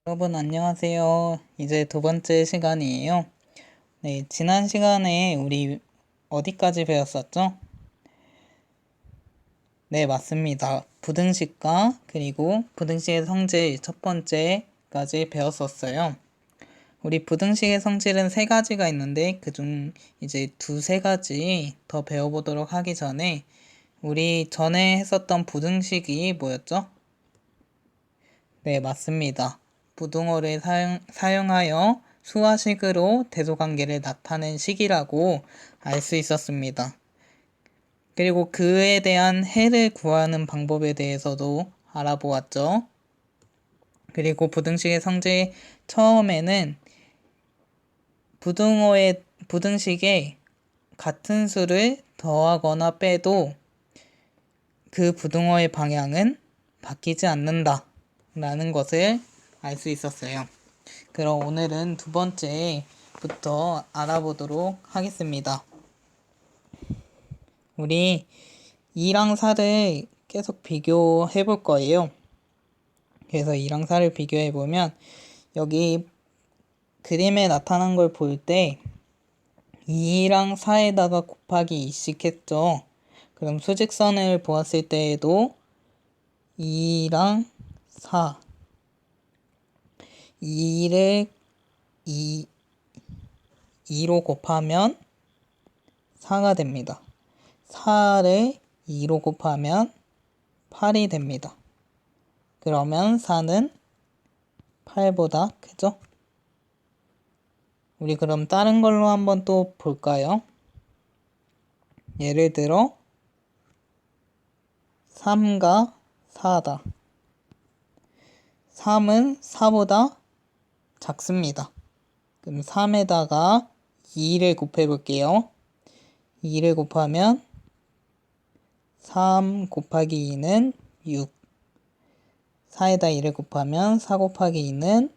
여러분 안녕하세요. 이제 두 번째 시간이에요. 네, 지난 시간에 우리 어디까지 배웠었죠? 네, 맞습니다. 부등식과 그리고 부등식의 성질 첫 번째까지 배웠었어요. 우리 부등식의 성질은 세 가지가 있는데 그중 이제 두세 가지 더 배워보도록 하기 전에 우리 전에 했었던 부등식이 뭐였죠? 네, 맞습니다. 부등호를 사용하여 수화식으로 대소관계를 나타낸 식이라고 알 수 있었습니다. 그리고 그에 대한 해를 구하는 방법에 대해서도 알아보았죠. 그리고 부등식의 성질 처음에는 부등식에 같은 수를 더하거나 빼도 그 부등호의 방향은 바뀌지 않는다 라는 것을 알 수 있었어요. 그럼 오늘은 두 번째부터 알아보도록 하겠습니다. 우리 2랑 4를 계속 비교해 볼 거예요. 그래서 2랑 4를 비교해 보면 여기 그림에 나타난 걸 볼 때 2랑 4에다가 곱하기 2씩 했죠. 그럼 수직선을 보았을 때에도 2랑 4 2를 2로 곱하면 4가 됩니다. 4를 2로 곱하면 8이 됩니다. 그러면 4는 8보다 크죠? 우리 그럼 다른 걸로 한번 또 볼까요? 예를 들어 3과 4다. 3은 4보다 작습니다. 그럼 3에다가 2를 곱해 볼게요. 2를 곱하면 3 곱하기 2는 6. 4에다 2를 곱하면 4 곱하기 2는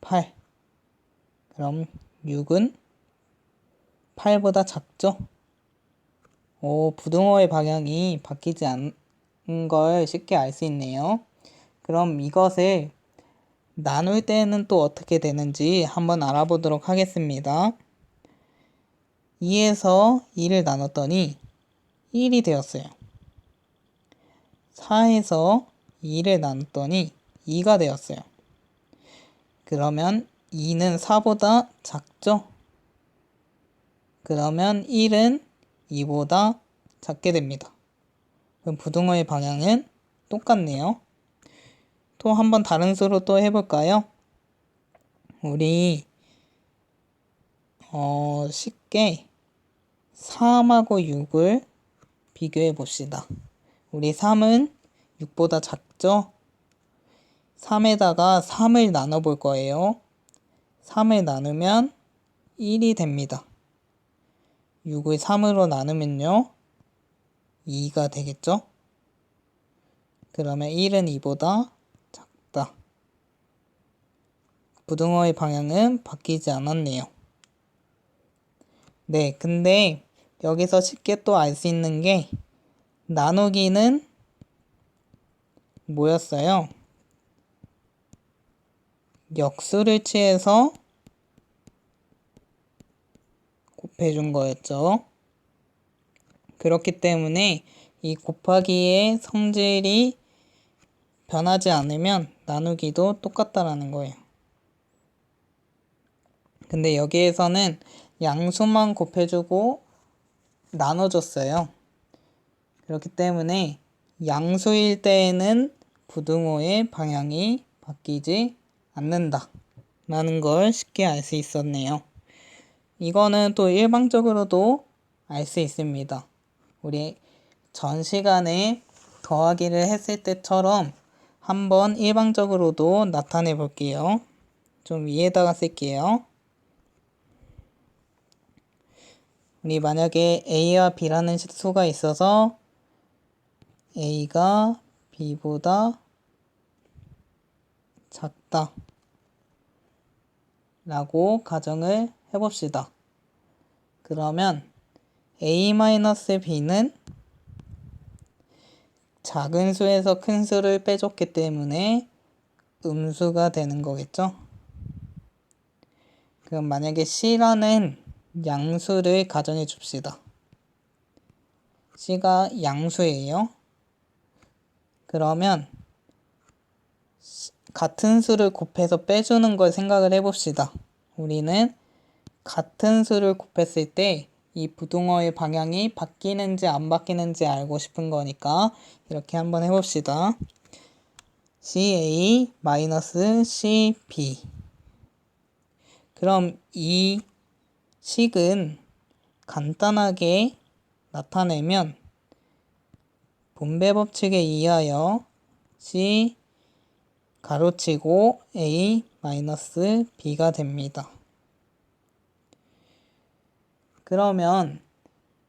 8. 그럼 6은 8보다 작죠? 부등호의 방향이 바뀌지 않은 걸 쉽게 알 수 있네요. 그럼 이것을 나눌 때는 또 어떻게 되는지 한번 알아보도록 하겠습니다. 2에서 2를 나눴더니 1이 되었어요. 4에서 2를 나눴더니 2가 되었어요. 그러면 2는 4보다 작죠? 그러면 1은 2보다 작게 됩니다. 그럼 부등호의 방향은 똑같네요. 또 한번 다른 수로 또 해볼까요? 우리 쉽게 3하고 6을 비교해 봅시다. 우리 3은 6보다 작죠? 3에다가 3을 나눠 볼 거예요. 3을 나누면 1이 됩니다. 6을 3으로 나누면요 2가 되겠죠? 그러면 1은 2보다 작다. 부등호의 방향은 바뀌지 않았네요. 네, 근데 여기서 쉽게 또 알 수 있는 게 나누기는 뭐였어요? 역수를 취해서 곱해준 거였죠. 그렇기 때문에 이 곱하기의 성질이 변하지 않으면 나누기도 똑같다라는 거예요. 근데 여기에서는 양수만 곱해주고 나눠줬어요. 그렇기 때문에 양수일 때에는 부등호의 방향이 바뀌지 않는다 라는 걸 쉽게 알 수 있었네요. 이거는 또 일방적으로도 알 수 있습니다. 우리 전 시간에 더하기를 했을 때처럼 한번 일방적으로도 나타내 볼게요. 좀 위에다가 쓸게요. 우리 만약에 A와 B라는 수가 있어서 A가 B보다 작다 라고 가정을 해봅시다. 그러면 A-B는 작은 수에서 큰 수를 빼줬기 때문에 음수가 되는 거겠죠? 그럼 만약에 C라는 양수를 가정해 줍시다. C가 양수예요. 그러면 같은 수를 곱해서 빼주는 걸 생각을 해봅시다. 우리는 같은 수를 곱했을 때 이 부등호의 방향이 바뀌는지 안 바뀌는지 알고 싶은 거니까 이렇게 한번 해봅시다. CA-CB. 그럼 이 식은 간단하게 나타내면 분배 법칙에 의하여 C 가로치고 A-B가 됩니다. 그러면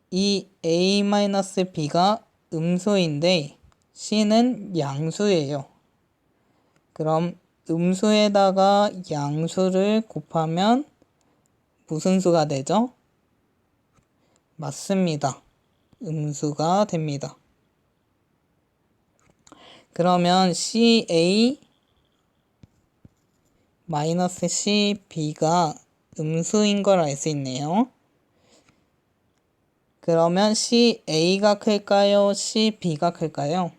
이 A-B가 음수인데 C는 양수예요. 그럼 음수에다가 양수를 곱하면 무슨 수가 되죠? 맞습니다. 음수가 됩니다. 그러면 CA-CB가 음수인 걸 알 수 있네요. 그러면 CA가 클까요? CB가 클까요?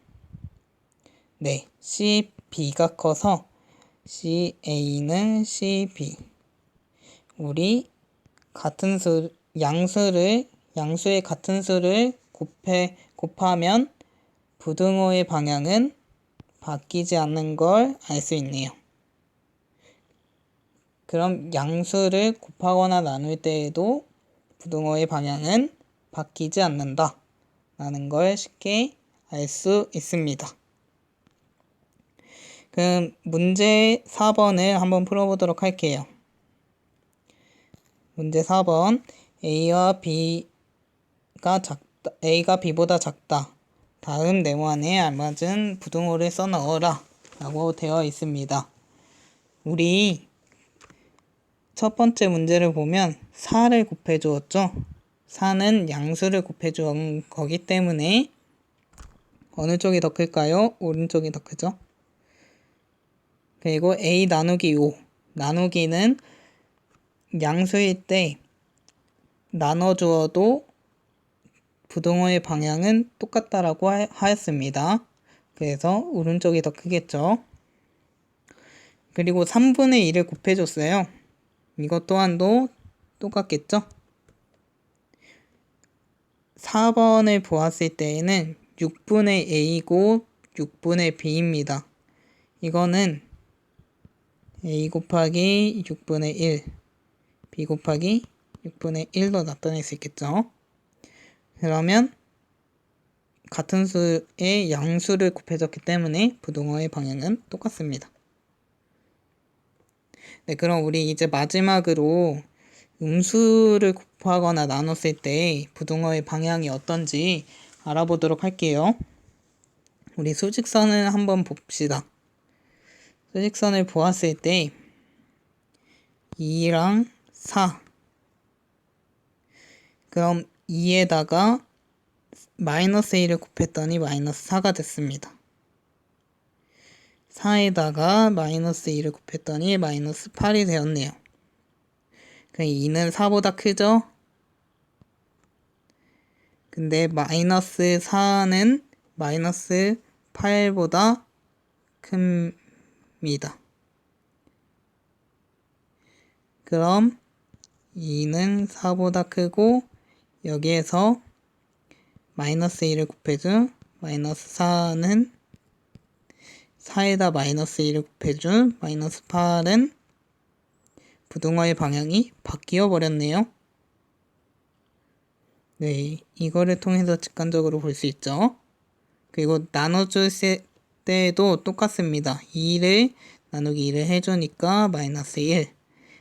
네, CB가 커서 CA는 CB. 우리 같은 수, 양수의 같은 수를 곱하면 부등호의 방향은 바뀌지 않는 걸 알 수 있네요. 그럼 양수를 곱하거나 나눌 때에도 부등호의 방향은 바뀌지 않는다 라는 걸 쉽게 알 수 있습니다. 그럼 문제 4번을 한번 풀어보도록 할게요. 문제 4번 A와 A가 B보다 작다. 다음 네모안에 알맞은 부등호를 써넣어라 라고 되어 있습니다. 우리 첫 번째 문제를 보면 4를 곱해 주었죠. 4는 양수를 곱해 준 거기 때문에 어느 쪽이 더 클까요? 오른쪽이 더 크죠. 그리고 A 나누기 5. 나누기는 양수일 때 나눠주어도 부등호의 방향은 똑같다라고 하였습니다. 그래서 오른쪽이 더 크겠죠. 그리고 3분의 2를 곱해줬어요. 이것 또한도 똑같겠죠. 4번을 보았을 때에는 6분의 A고 6분의 B입니다. 이거는 A 곱하기 6분의 1, B 곱하기 6분의 1로 나타낼 수 있겠죠. 그러면 같은 수의 양수를 곱해줬기 때문에 부등호의 방향은 똑같습니다. 네, 그럼 우리 이제 마지막으로 음수를 곱하거나 나눴을 때 부등호의 방향이 어떤지 알아보도록 할게요. 우리 수직선을 한번 봅시다. 수직선을 보았을 때 2랑 4. 그럼 2에다가 마이너스 1을 곱했더니 마이너스 4가 됐습니다. 4에다가 마이너스 2를 곱했더니 마이너스 8이 되었네요. 그럼 2는 4보다 크죠? 근데 마이너스 4는 마이너스 8보다 큽니다. 그럼 2는 4보다 크고 여기에서 마이너스 1을 곱해준 마이너스 4는 4에다 마이너스 1을 곱해준 마이너스 8은 부등호의 방향이 바뀌어 버렸네요. 네, 이거를 통해서 직관적으로 볼 수 있죠. 그리고 나눠줄 때도 똑같습니다. 2를 나누기 2를 해주니까 마이너스 1,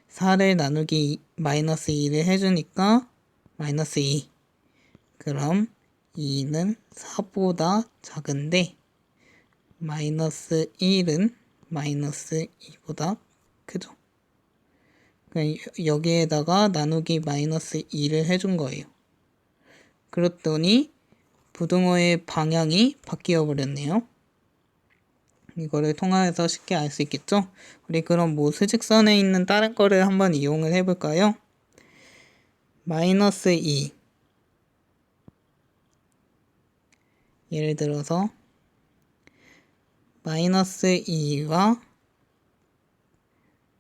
4를 나누기 마이너스 2를 해주니까 마이너스 2. 그럼 2는 4보다 작은데 마이너스 1은 마이너스 2보다 크죠. 여기에다가 나누기 마이너스 2를 해준 거예요. 그랬더니 부등호의 방향이 바뀌어 버렸네요. 이거를 통해서 쉽게 알 수 있겠죠? 우리 그럼 뭐 수직선에 있는 다른 거를 한번 이용을 해볼까요? 마이너스 2. 예를 들어서 마이너스 2와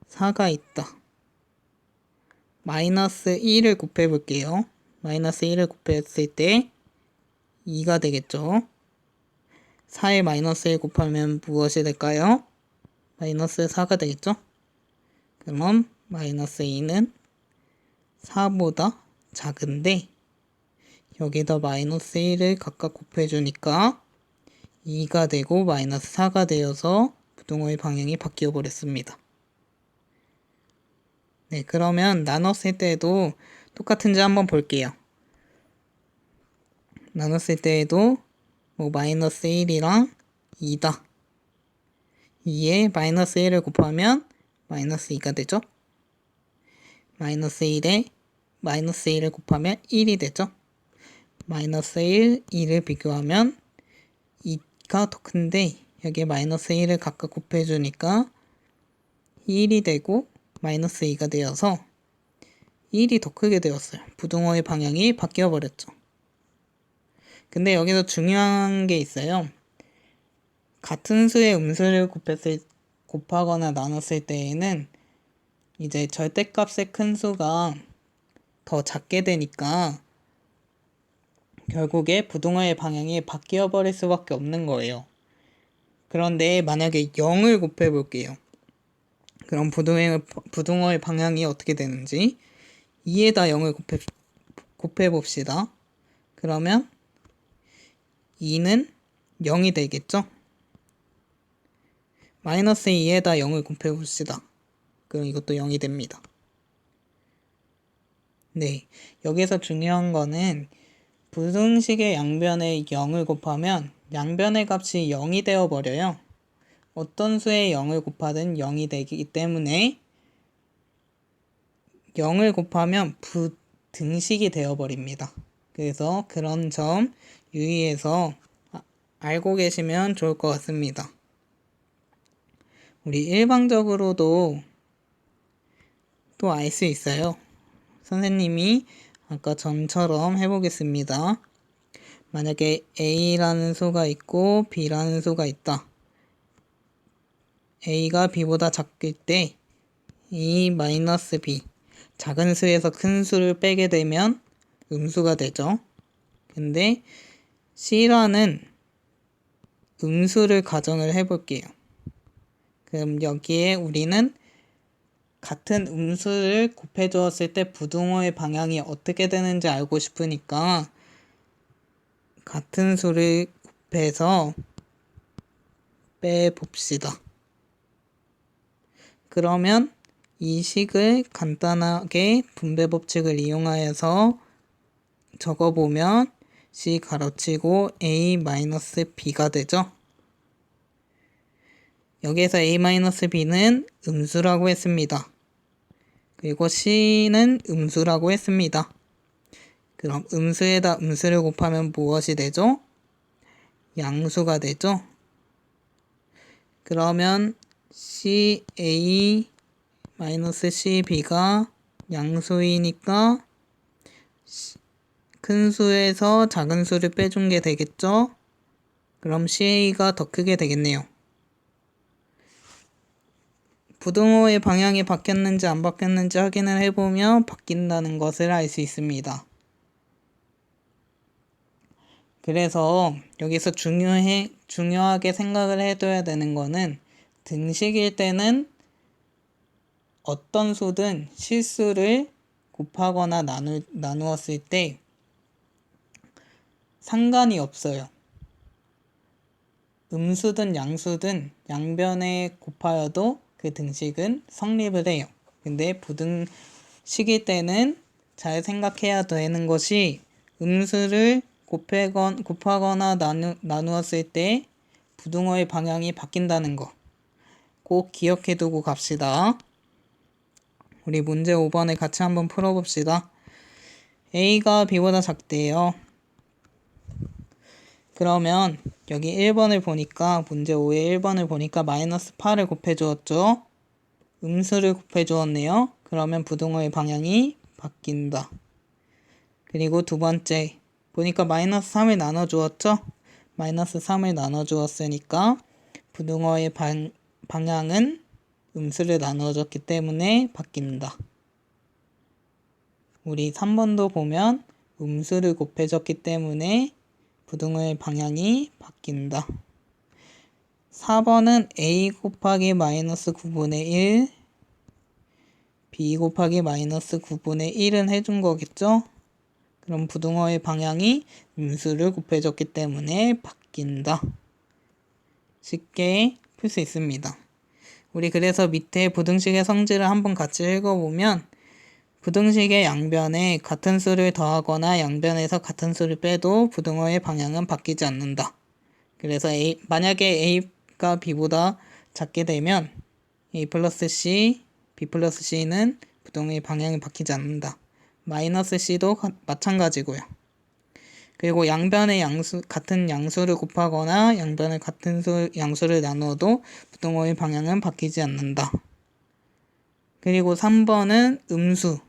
4가 있다. 마이너스 1을 곱해볼게요. 마이너스 1을 곱했을 때 2가 되겠죠? 4에 마이너스 1 곱하면 무엇이 될까요? 마이너스 4가 되겠죠? 그럼 마이너스 2는 4보다 작은데 여기다 마이너스 1을 각각 곱해주니까 2가 되고 마이너스 4가 되어서 부등호의 방향이 바뀌어 버렸습니다. 네, 그러면 나눴을 때도 똑같은지 한번 볼게요. 나눴을 때에도 뭐 마이너스 1이랑 2다. 2에 마이너스 1을 곱하면 마이너스 2가 되죠. 마이너스 1에 마이너스 1을 곱하면 1이 되죠. 마이너스 1, 2를 비교하면 2가 더 큰데 여기에 마이너스 1을 각각 곱해주니까 1이 되고 마이너스 2가 되어서 1이 더 크게 되었어요. 부등호의 방향이 바뀌어 버렸죠. 근데 여기서 중요한 게 있어요. 같은 수의 음수를 곱하거나 나눴을 때에는 이제 절대값의 큰 수가 더 작게 되니까 결국에 부등호의 방향이 바뀌어 버릴 수밖에 없는 거예요. 그런데 만약에 0을 곱해 볼게요. 그럼 부등호의 방향이 어떻게 되는지 2에다 0을 곱해 봅시다. 그러면 2는 0이 되겠죠? 마이너스 2에다 0을 곱해 봅시다. 그럼 이것도 0이 됩니다. 네, 여기서 중요한 거는 부등식의 양변에 0을 곱하면 양변의 값이 0이 되어 버려요. 어떤 수에 0을 곱하든 0이 되기 때문에 0을 곱하면 부등식이 되어 버립니다. 그래서 그런 점 유의해서 알고 계시면 좋을 것 같습니다. 우리 일방적으로도 또 알 수 있어요. 선생님이 아까 전처럼 해보겠습니다. 만약에 A라는 수가 있고 B라는 수가 있다. A가 B보다 작을 때 A-B 작은 수에서 큰 수를 빼게 되면 음수가 되죠. 근데 C라는 음수를 가정을 해볼게요. 그럼 여기에 우리는 같은 음수를 곱해 주었을 때 부등호의 방향이 어떻게 되는지 알고 싶으니까 같은 수를 곱해서 빼봅시다. 그러면 이 식을 간단하게 분배 법칙을 이용하여서 적어보면 C 가로치고 A-B가 되죠. 여기에서 A-B는 음수라고 했습니다. 그리고 C는 음수라고 했습니다. 그럼 음수에다 음수를 곱하면 무엇이 되죠? 양수가 되죠. 그러면 CA-CB가 양수이니까 큰 수에서 작은 수를 빼준 게 되겠죠? 그럼 CA가 더 크게 되겠네요. 부등호의 방향이 바뀌었는지 안 바뀌었는지 확인을 해보면 바뀐다는 것을 알 수 있습니다. 그래서 여기서 중요하게 생각을 해둬야 되는 거는 등식일 때는 어떤 수든 실수를 곱하거나 나누었을 때 상관이 없어요. 음수든 양수든 양변에 곱하여도 그 등식은 성립을 해요. 근데 부등식일 때는 잘 생각해야 되는 것이 음수를 곱하거나 나누었을 때 부등호의 방향이 바뀐다는 거 꼭 기억해 두고 갑시다. 우리 문제 5번을 같이 한번 풀어봅시다. A가 B보다 작대요. 그러면 여기 1번을 보니까 문제 5의 1번을 보니까 마이너스 8을 곱해 주었죠. 음수를 곱해 주었네요. 그러면 부등호의 방향이 바뀐다. 그리고 두 번째 보니까 마이너스 3을 나눠 주었죠. 마이너스 3을 나눠 주었으니까 부등호의 방향은 음수를 나눠줬기 때문에 바뀐다. 우리 3번도 보면 음수를 곱해줬기 때문에 부등호의 방향이 바뀐다. 4번은 a 곱하기 마이너스 9분의 1, b 곱하기 마이너스 9분의 1은 해준 거겠죠? 그럼 부등호의 방향이 음수를 곱해줬기 때문에 바뀐다. 쉽게 풀 수 있습니다. 우리 그래서 밑에 부등식의 성질을 한번 같이 읽어보면 부등식의 양변에 같은 수를 더하거나 양변에서 같은 수를 빼도 부등호의 방향은 바뀌지 않는다. 그래서 만약에 a가 b보다 작게 되면 a 플러스 c, b 플러스 c는 부등호의 방향이 바뀌지 않는다. 마이너스 c도 마찬가지고요. 그리고 양변의 같은 양수를 곱하거나 양변의 같은 양수를 나누어도 부등호의 방향은 바뀌지 않는다. 그리고 3번은 음수를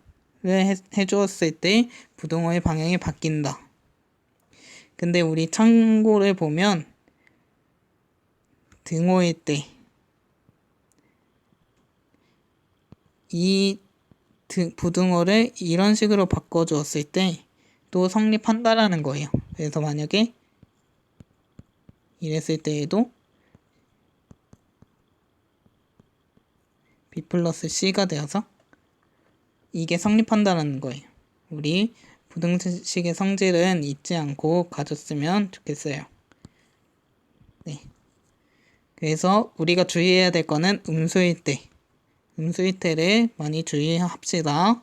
해주었을 때 부등호의 방향이 바뀐다. 근데 우리 참고를 보면 등호일 때 이 부등호를 이런 식으로 바꿔주었을 때 또 성립한다라는 거예요. 그래서 만약에 이랬을 때에도 b 플러스 c가 되어서 이게 성립한다는 거예요. 우리 부등식의 성질은 잊지 않고 가졌으면 좋겠어요. 네. 그래서 우리가 주의해야 될 거는 음수일 때를 많이 주의합시다.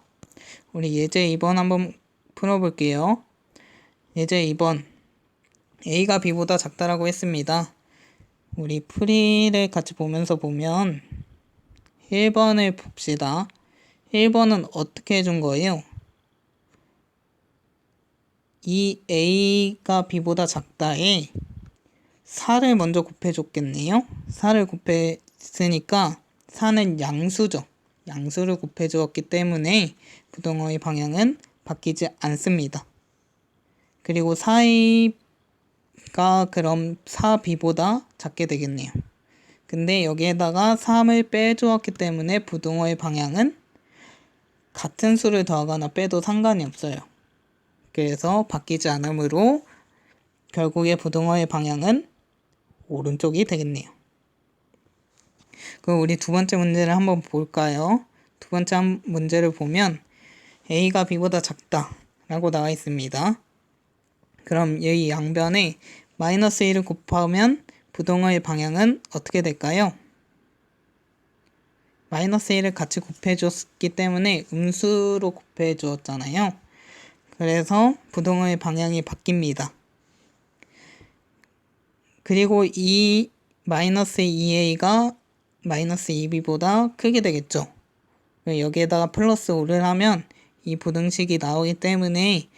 우리 예제 2번 한번 풀어볼게요. 예제 2번 a가 b보다 작다라고 했습니다. 우리 풀이를 같이 보면서 보면 1번을 봅시다. 1번은 어떻게 해준 거예요? 이 a가 b보다 작다에 4를 먼저 곱해줬겠네요. 4를 곱했으니까 4는 양수죠. 양수를 곱해주었기 때문에 부등호의 방향은 바뀌지 않습니다. 그리고 4a가 그럼 4b보다 작게 되겠네요. 근데 여기에다가 3을 빼주었기 때문에 부등호의 방향은 같은 수를 더하거나 빼도 상관이 없어요. 그래서 바뀌지 않으므로 결국에 부등호의 방향은 오른쪽이 되겠네요. 그럼 우리 두 번째 문제를 한번 볼까요? 두 번째 문제를 보면 a가 b보다 작다 라고 나와 있습니다. 그럼 여기 양변에 마이너스 1을 곱하면 부등호의 방향은 어떻게 될까요? 마이너스 1을 같이 곱해줬기 때문에 음수로 곱해주었잖아요. 그래서 부등호의 방향이 바뀝니다. 그리고 이 마이너스 2a가 마이너스 2b보다 크게 되겠죠. 여기에다가 플러스 5를 하면 이 부등식이 나오기 때문에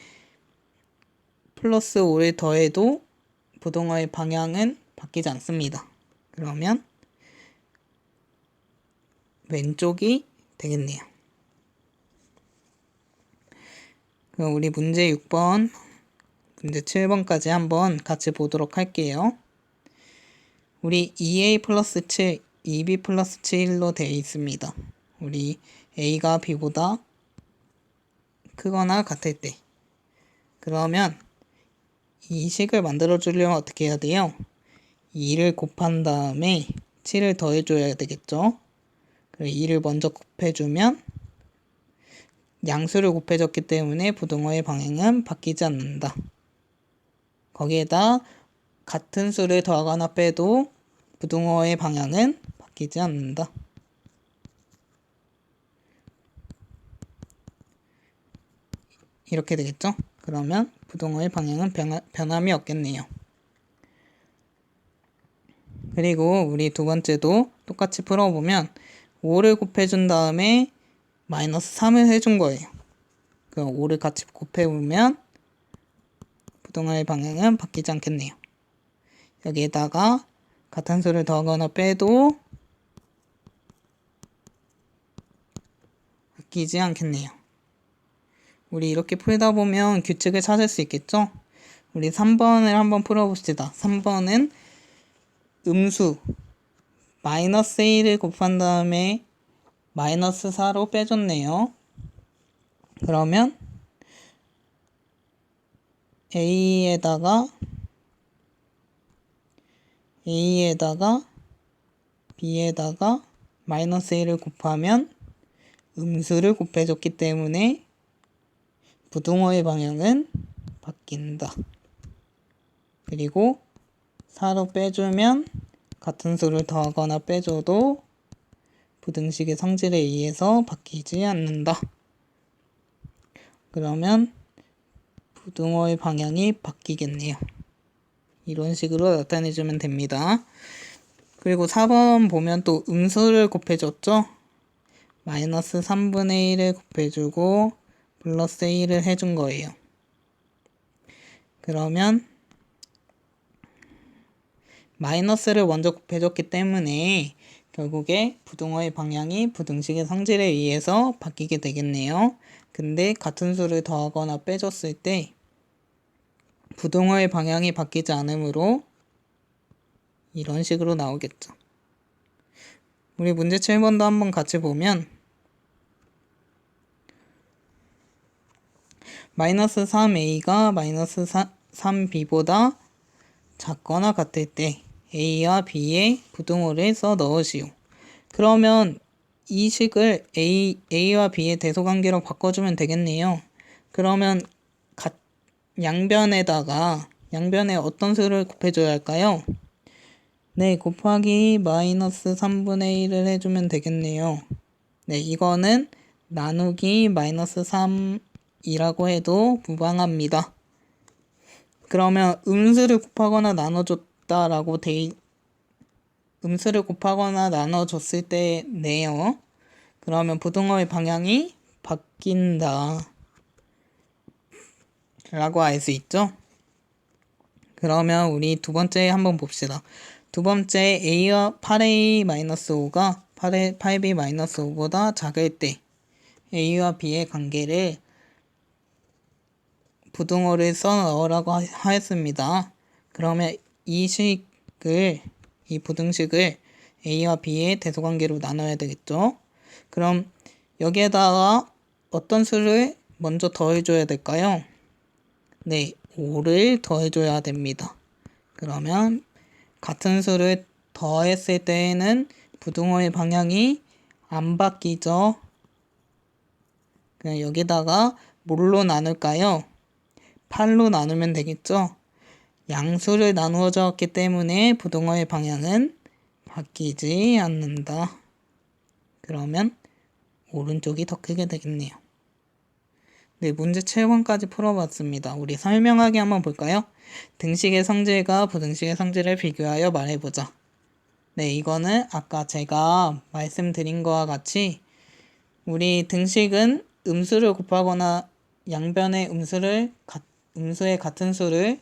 플러스 5를 더해도 부등호의 방향은 바뀌지 않습니다. 그러면 왼쪽이 되겠네요. 그럼 우리 문제 6번, 문제 7번까지 한번 같이 보도록 할게요. 우리 2a 플러스 7, 2b 플러스 7로 되어 있습니다. 우리 a가 b보다 크거나 같을 때. 그러면 이 식을 만들어 주려면 어떻게 해야 돼요? 2를 곱한 다음에 7을 더해줘야 되겠죠? 2를 먼저 곱해주면 양수를 곱해줬기 때문에 부등호의 방향은 바뀌지 않는다. 거기에다 같은 수를 더하거나 빼도 부등호의 방향은 바뀌지 않는다. 이렇게 되겠죠? 그러면 부등호의 방향은 변함이 없겠네요. 그리고 우리 두 번째도 똑같이 풀어보면 5를 곱해준 다음에 마이너스 3을 해준 거예요. 그럼 5를 같이 곱해보면 부등호의 방향은 바뀌지 않겠네요. 여기에다가 같은 수를 더하거나 빼도 바뀌지 않겠네요. 우리 이렇게 풀다 보면 규칙을 찾을 수 있겠죠? 우리 3번을 한번 풀어봅시다. 3번은 음수 마이너스 1을 곱한 다음에 마이너스 4로 빼줬네요. 그러면 A에다가 B에다가 마이너스 1을 곱하면 음수를 곱해줬기 때문에 부등호의 방향은 바뀐다. 그리고 4로 빼주면 같은 수를 더하거나 빼줘도 부등식의 성질에 의해서 바뀌지 않는다. 그러면 부등호의 방향이 바뀌겠네요. 이런 식으로 나타내주면 됩니다. 그리고 4번 보면 또 음수를 곱해줬죠? 마이너스 3분의 1을 곱해주고 플러스 1을 해준 거예요. 그러면 마이너스를 먼저 곱해줬기 때문에 결국에 부등호의 방향이 부등식의 성질에 의해서 바뀌게 되겠네요. 근데 같은 수를 더하거나 빼줬을 때 부등호의 방향이 바뀌지 않으므로 이런 식으로 나오겠죠. 우리 문제 7번도 한번 같이 보면 마이너스 3a가 마이너스 3b보다 작거나 같을 때 a와 b의 부등호를 써 넣으시오. 그러면 이 식을 a와 b의 대소관계로 바꿔주면 되겠네요. 그러면 양변에 어떤 수를 곱해줘야 할까요? 네, 곱하기 마이너스 3분의 1을 해주면 되겠네요. 네, 이거는 나누기 마이너스 3이라고 해도 무방합니다. 그러면 음수를 곱하거나 나눠줬을 때네요. 그러면 부등호의 방향이 바뀐다 라고 알 수 있죠? 그러면 우리 두 번째 한번 봅시다. 두 번째 A와 8A-5가 8B-5보다 작을 때 A와 B의 관계를 부등호를 써 넣으라고 하였습니다. 그러면 이 부등식을 A와 B의 대소관계로 나눠야 되겠죠. 그럼 여기에다가 어떤 수를 먼저 더해줘야 될까요? 네, 5를 더해줘야 됩니다. 그러면 같은 수를 더했을 때에는 부등호의 방향이 안 바뀌죠. 그냥 여기다가 뭘로 나눌까요? 8로 나누면 되겠죠. 양수를 나누어 줬기 때문에 부등호의 방향은 바뀌지 않는다. 그러면 오른쪽이 더 크게 되겠네요. 네, 문제 7번까지 풀어봤습니다. 우리 설명하기 한번 볼까요? 등식의 성질과 부등식의 성질을 비교하여 말해보자. 네, 이거는 아까 제가 말씀드린 거와 같이 우리 등식은 음수를 곱하거나 양변의 음수의 같은 수를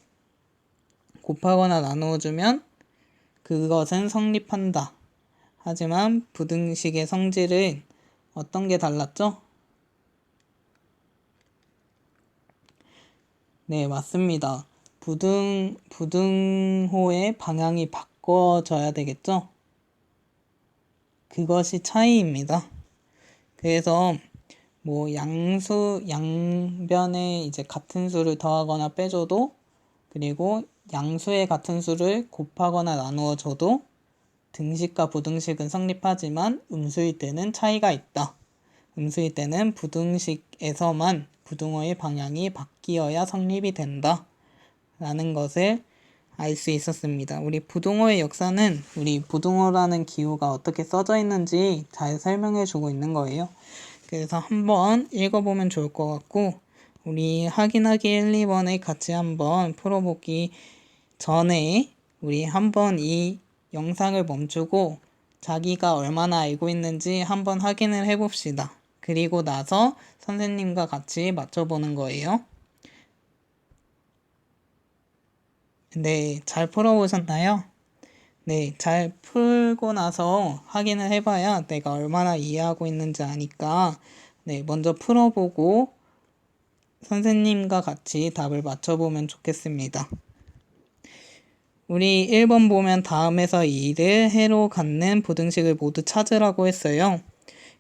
곱하거나 나누어주면 그것은 성립한다. 하지만 부등식의 성질은 어떤 게 달랐죠? 네, 맞습니다. 부등호의 방향이 바꿔져야 되겠죠? 그것이 차이입니다. 그래서 양변에 이제 같은 수를 더하거나 빼줘도, 그리고 양수의 같은 수를 곱하거나 나누어 줘도 등식과 부등식은 성립하지만 음수일 때는 차이가 있다. 음수일 때는 부등식에서만 부등호의 방향이 바뀌어야 성립이 된다. 라는 것을 알 수 있었습니다. 우리 부등호의 역사는 우리 부등호라는 기호가 어떻게 써져 있는지 잘 설명해 주고 있는 거예요. 그래서 한번 읽어보면 좋을 것 같고, 우리 확인하기 1, 2번을 같이 한번 풀어보기 전에 우리 한번 이 영상을 멈추고 자기가 얼마나 알고 있는지 한번 확인을 해봅시다. 그리고 나서 선생님과 같이 맞춰보는 거예요. 네, 잘 풀어보셨나요? 네, 잘 풀고 나서 확인을 해봐야 내가 얼마나 이해하고 있는지 아니까, 네, 먼저 풀어보고 선생님과 같이 답을 맞춰보면 좋겠습니다. 우리 1번 보면 다음에서 2를 해로 갖는 부등식을 모두 찾으라고 했어요.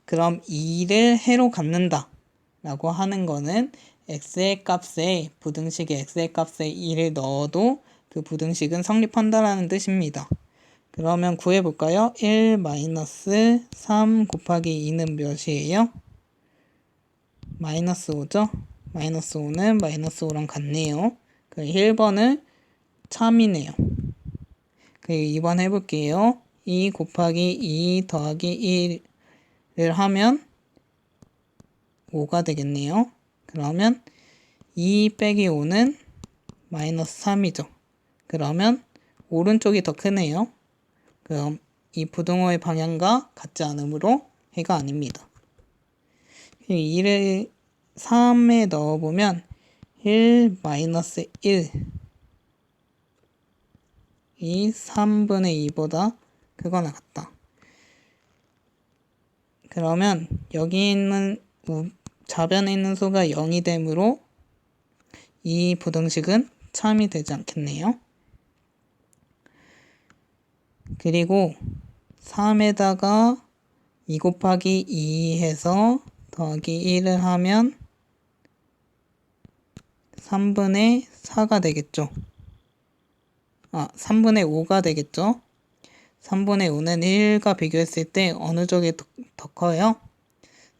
그럼 2를 해로 갖는다 라고 하는 거는 x의 값에 부등식의 x의 값에 2를 넣어도 그 부등식은 성립한다라는 뜻입니다. 그러면 구해볼까요? 1-3 곱하기 2는 몇이에요? 마이너스 5죠? 마이너스 5는 마이너스 5랑 같네요. 그 1번을 참이네요. 그리고 2번 해볼게요. 2 곱하기 2 더하기 1을 하면 5가 되겠네요. 그러면 2 빼기 5는 마이너스 3이죠. 그러면 오른쪽이 더 크네요. 그럼 이 부등호의 방향과 같지 않으므로 해가 아닙니다. 2를 3에 넣어보면 1 마이너스 1 이 3분의 2보다 크거나 같다. 그러면 여기 있는 좌변에 있는 수가 0이 되므로 이 부등식은 참이 되지 않겠네요. 그리고 3에다가 2 곱하기 2 해서 더하기 1을 하면 3분의 4가 되겠죠. 3분의 5가 되겠죠. 3분의 5는 1과 비교했을 때 어느 쪽이 더 커요?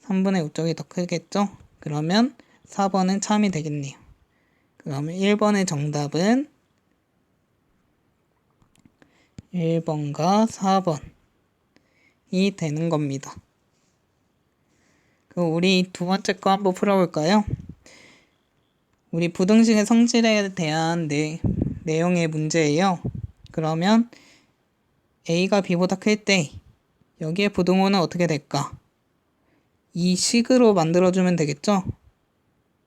3분의 5 쪽이 더 크겠죠. 그러면 4번은 참이 되겠네요. 그러면 1번의 정답은 1번과 4번이 되는 겁니다. 그럼 우리 두 번째 거 한번 풀어볼까요? 우리 부등식의 성질에 대한 내용의 문제예요. 그러면 A가 B보다 클 때 여기에 부등호는 어떻게 될까? 이 식으로 만들어주면 되겠죠?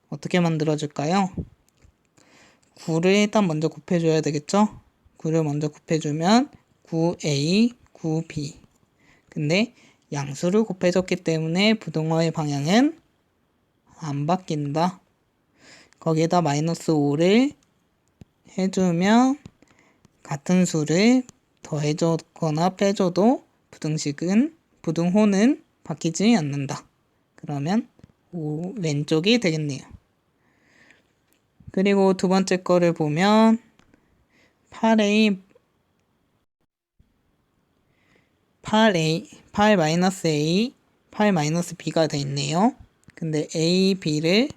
어떻게 만들어줄까요? 9를 일단 먼저 곱해줘야 되겠죠? 9를 먼저 곱해주면 9A, 9B. 근데 양수를 곱해줬기 때문에 부등호의 방향은 안 바뀐다. 거기에다 마이너스 5를 해주면 같은 수를 더해줬거나 빼줘도 부등호는 바뀌지 않는다. 그러면 왼쪽이 되겠네요. 그리고 두 번째 거를 보면 8A 8-A, 8-B가 돼 있네요. 근데 A, B를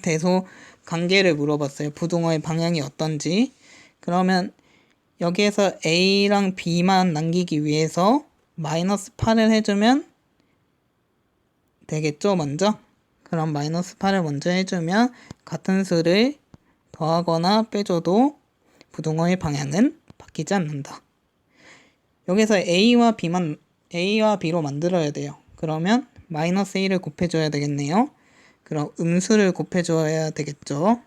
대소 관계를 물어봤어요. 부등호의 방향이 어떤지. 그러면 여기에서 A랑 B만 남기기 위해서 마이너스 8을 해주면 되겠죠, 먼저? 그럼 마이너스 8을 먼저 해주면 같은 수를 더하거나 빼줘도 부등호의 방향은 바뀌지 않는다. 여기서 A와 B로 만들어야 돼요. 그러면 마이너스 1을 곱해줘야 되겠네요. 그럼 음수를 곱해줘야 되겠죠.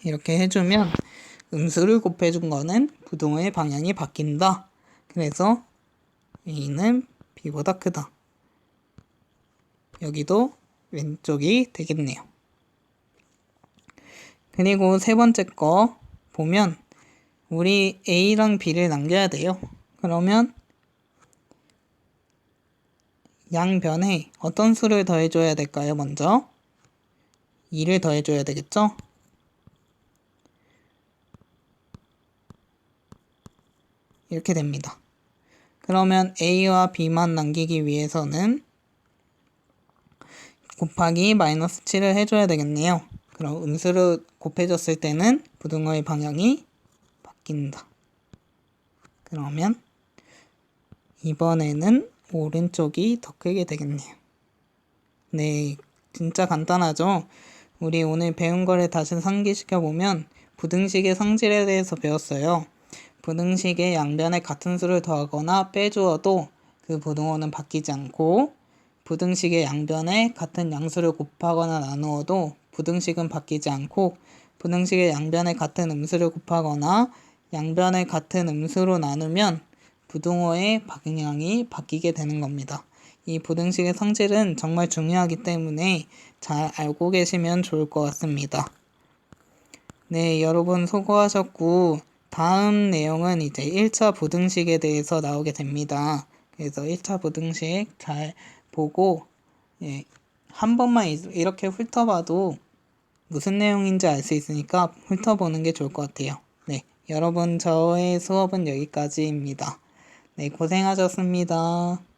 이렇게 해주면 음수를 곱해준 거는 부등호의 방향이 바뀐다. 그래서 A는 B보다 크다. 여기도 왼쪽이 되겠네요. 그리고 세 번째 거 보면 우리 A랑 B를 남겨야 돼요. 그러면 양변에 어떤 수를 더해줘야 될까요? 먼저 2를 더해줘야 되겠죠? 이렇게 됩니다. 그러면 A와 B만 남기기 위해서는 곱하기 마이너스 7을 해줘야 되겠네요. 그럼 음수를 곱해줬을 때는 부등호의 방향이 바뀐다. 그러면 이번에는 오른쪽이 더 크게 되겠네요. 네, 진짜 간단하죠? 우리 오늘 배운 거를 다시 상기시켜보면 부등식의 성질에 대해서 배웠어요. 부등식의 양변에 같은 수를 더하거나 빼주어도 그 부등호는 바뀌지 않고 부등식의 양변에 같은 양수를 곱하거나 나누어도 부등식은 바뀌지 않고 부등식의 양변에 같은 음수를 곱하거나 양변을 같은 음수로 나누면 부등호의 방향이 바뀌게 되는 겁니다. 이 부등식의 성질은 정말 중요하기 때문에 잘 알고 계시면 좋을 것 같습니다. 네, 여러분 수고하셨고 다음 내용은 이제 1차 부등식에 대해서 나오게 됩니다. 그래서 1차 부등식 잘 보고 한 번만 이렇게 훑어봐도 무슨 내용인지 알 수 있으니까 훑어보는 게 좋을 것 같아요. 네, 여러분 저의 수업은 여기까지입니다. 네, 고생하셨습니다.